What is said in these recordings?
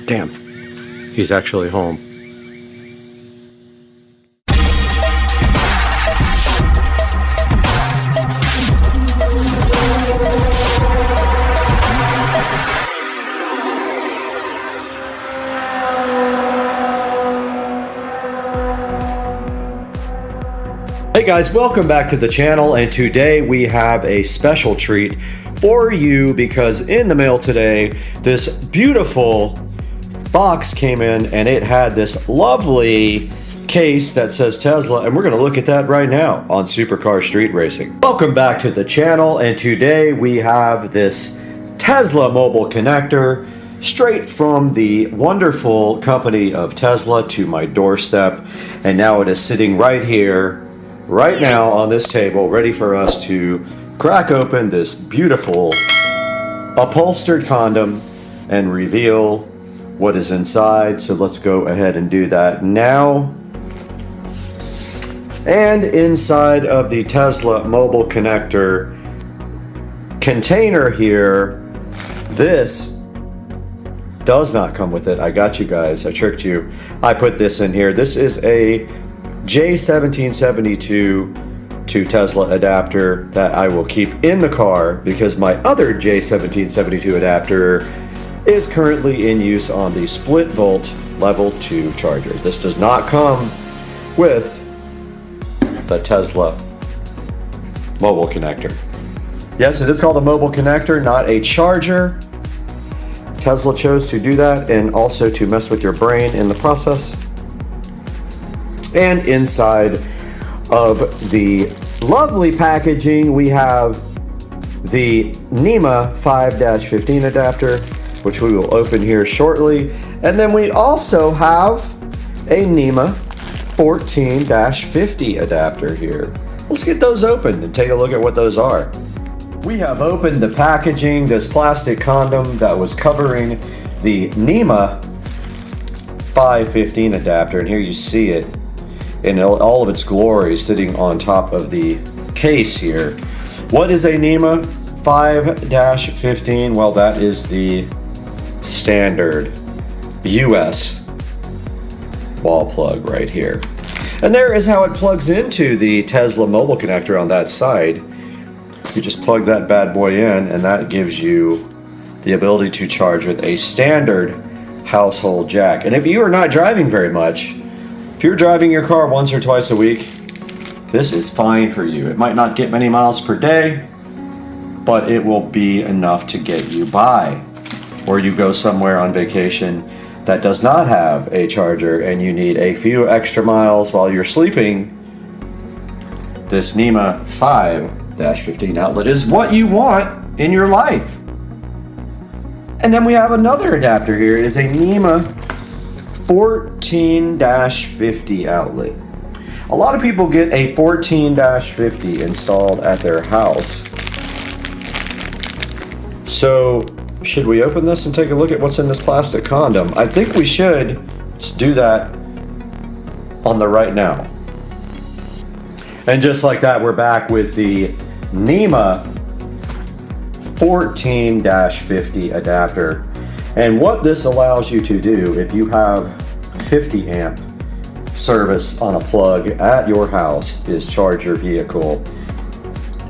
Damn, he's actually home. Hey guys, welcome back to the channel, and today we have a special treat for you because in the mail today, this beautiful box came in and it had this lovely case that says Tesla, and we're going to look at that right now on Supercar Street Racing. Welcome back to the channel, and today we have this Tesla mobile connector straight from the wonderful company of Tesla to my doorstep, and now it is sitting right here right now on this table, ready for us to crack open this beautiful upholstered condom and reveal what is inside. So let's go ahead and do that now. And inside of the Tesla mobile connector container here, this does not come with it. I got you guys, I tricked you. I put this in here. This is a J1772 to Tesla adapter that I will keep in the car because my other J1772 adapter is currently in use on the split volt level 2 charger. This does not come with the Tesla mobile connector. Yes, it is called a mobile connector, not a charger. Tesla chose to do that and also to mess with your brain in the process. And inside of the lovely packaging, we have the NEMA 5-15 adapter, which we will open here shortly. And then we also have a NEMA 14-50 adapter here. Let's get those open and take a look at what those are. We have opened the packaging, this plastic condom that was covering the NEMA 5-15 adapter, and here you see it in all of its glory sitting on top of the case here. What is a NEMA 5-15? Well, that is the standard US wall plug right here. And there is how it plugs into the Tesla mobile connector on that side. You just plug that bad boy in, and that gives you the ability to charge with a standard household jack. And if you are not driving very much, if you're driving your car once or twice a week, this is fine for you. It might not get many miles per day, but it will be enough to get you by. Or you go somewhere on vacation that does not have a charger and you need a few extra miles while you're sleeping, this NEMA 5-15 outlet is what you want in your life. And then we have another adapter here. It is a NEMA 14-50 outlet. A lot of people get a 14-50 installed at their house. So should we open this and take a look at what's in this plastic condom? I think we should. Let's do that on the right now. And just like that, we're back with the NEMA 14-50 adapter. And what this allows you to do, if you have 50 amp service on a plug at your house, is charge your vehicle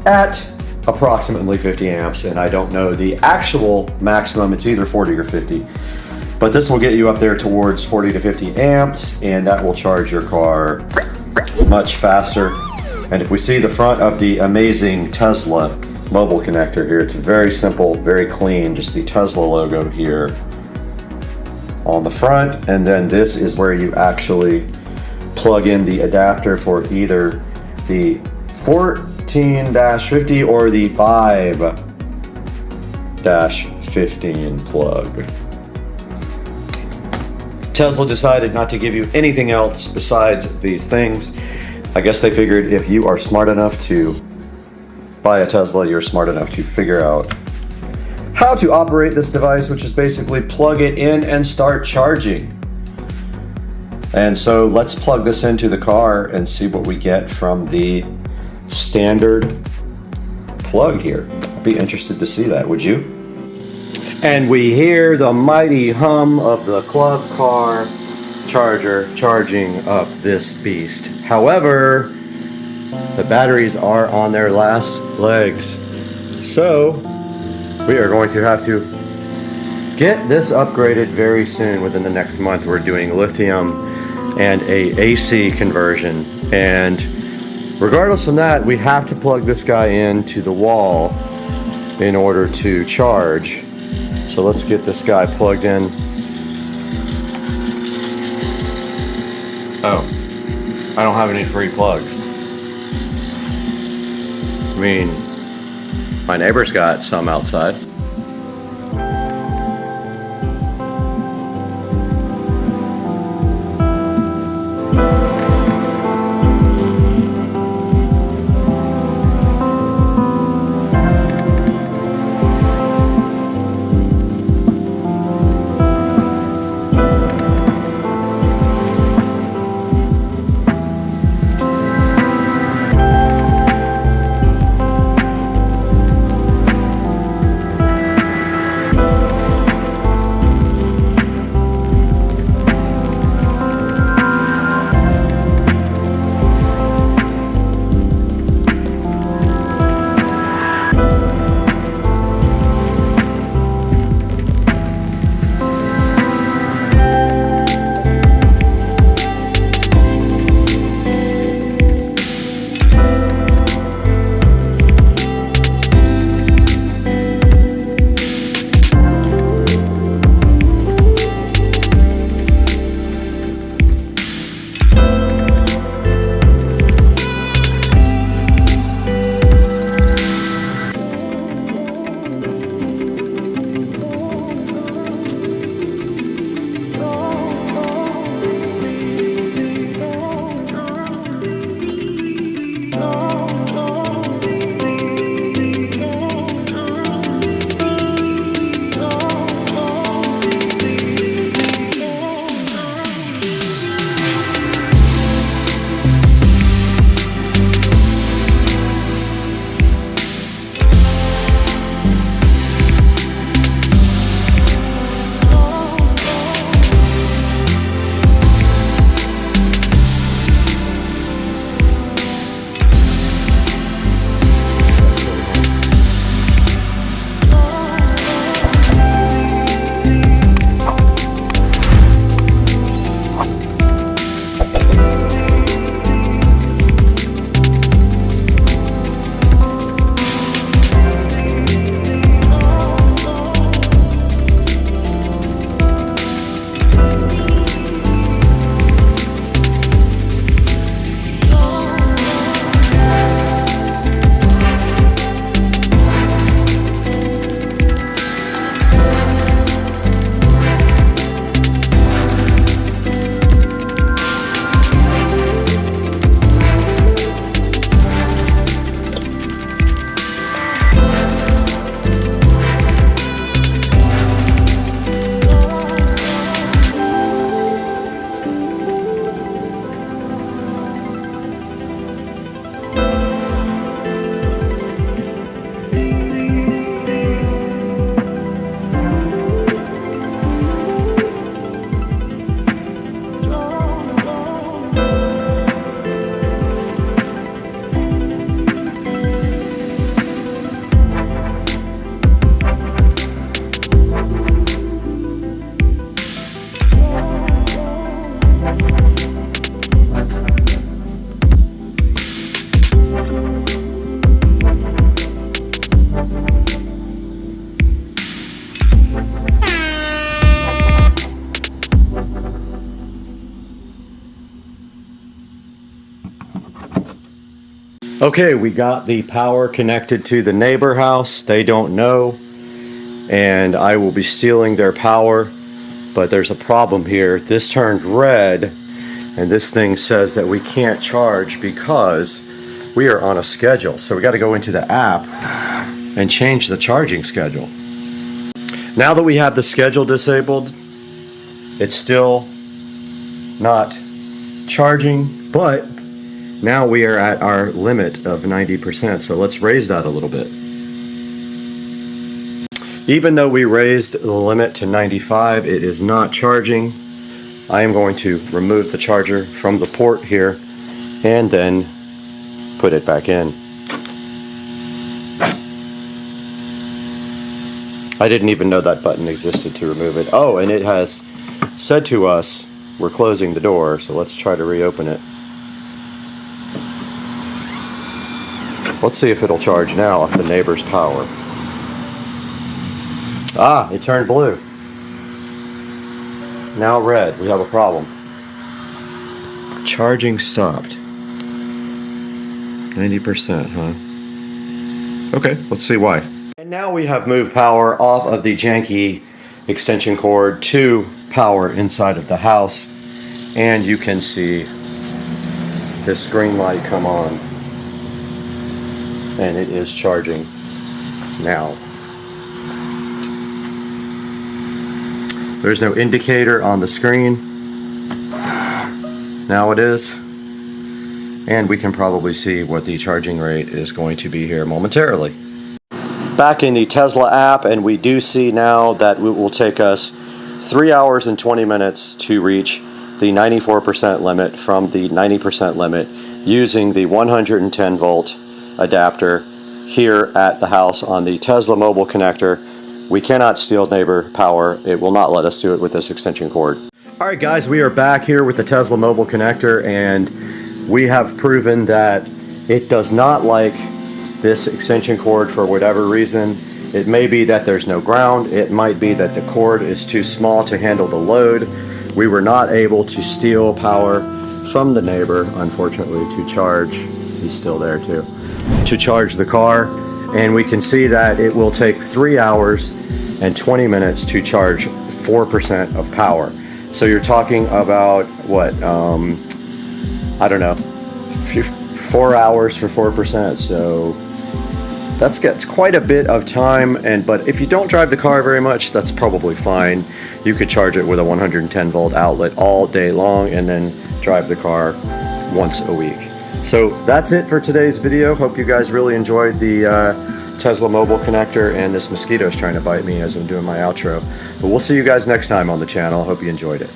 at approximately 50 amps. And I don't know the actual maximum, it's either 40 or 50. But this will get you up there towards 40 to 50 amps, and that will charge your car much faster. And if we see the front of the amazing Tesla mobile connector here, it's very simple, very clean, just the Tesla logo here on the front. And then this is where you actually plug in the adapter for either the 14-50 or the 5-15 plug. Tesla decided not to give you anything else besides these things. I guess they figured if you are smart enough to buy a Tesla, you're smart enough to figure out how to operate this device, which is basically plug it in and start charging. And so let's plug this into the car and see what we get from the standard plug here. I'd be interested to see that, would you? And we hear the mighty hum of the club car charger charging up this beast. However, the batteries are on their last legs. So we are going to have to get this upgraded very soon. Within the next month, we're doing lithium and a AC conversion. And regardless of that, we have to plug this guy into the wall in order to charge. So let's get this guy plugged in. Oh, I don't have any free plugs. I mean, my neighbor's got some outside. Okay, we got the power connected to the neighbor house. They don't know, and I will be stealing their power, but there's a problem here. This turned red, and this thing says that we can't charge because we are on a schedule. So we got to go into the app and change the charging schedule. Now that we have the schedule disabled, it's still not charging, but now we are at our limit of 90%, so let's raise that a little bit. Even though we raised the limit to 95, it is not charging. I am going to remove the charger from the port here and then put it back in. I didn't even know that button existed to remove it. Oh, and it has said to us, we're closing the door, so let's try to reopen it. Let's see if it'll charge now off the neighbor's power. Ah, it turned blue. Now red. We have a problem. Charging stopped. 90%, huh? Okay, let's see why. And now we have moved power off of the janky extension cord to power inside of the house. And you can see this green light come on. And it is charging now. There's no indicator on the screen. Now it is. And we can probably see what the charging rate is going to be here momentarily. Back in the Tesla app, and we do see now that it will take us 3 hours and 20 minutes to reach the 94% limit from the 90% limit using the 110 volt adapter here at the house on the Tesla mobile connector. We cannot steal neighbor power. It will not let us do it with this extension cord. Alright guys, we are back here with the Tesla mobile connector, and we have proven that it does not like this extension cord for whatever reason. It may be that there's no ground. It might be that the cord is too small to handle the load. We were not able to steal power from the neighbor, unfortunately, to charge. He's still there too. To charge the car, and we can see that it will take 3 hours and 20 minutes to charge 4% of power. So you're talking about what, I don't know, 4 hours for 4%. So that's quite a bit of time. But if you don't drive the car very much, that's probably fine. You could charge it with a 110 volt outlet all day long and then drive the car once a week. So that's it for today's video. Hope you guys really enjoyed the Tesla mobile connector, and this mosquito is trying to bite me as I'm doing my outro. But we'll see you guys next time on the channel. Hope you enjoyed it.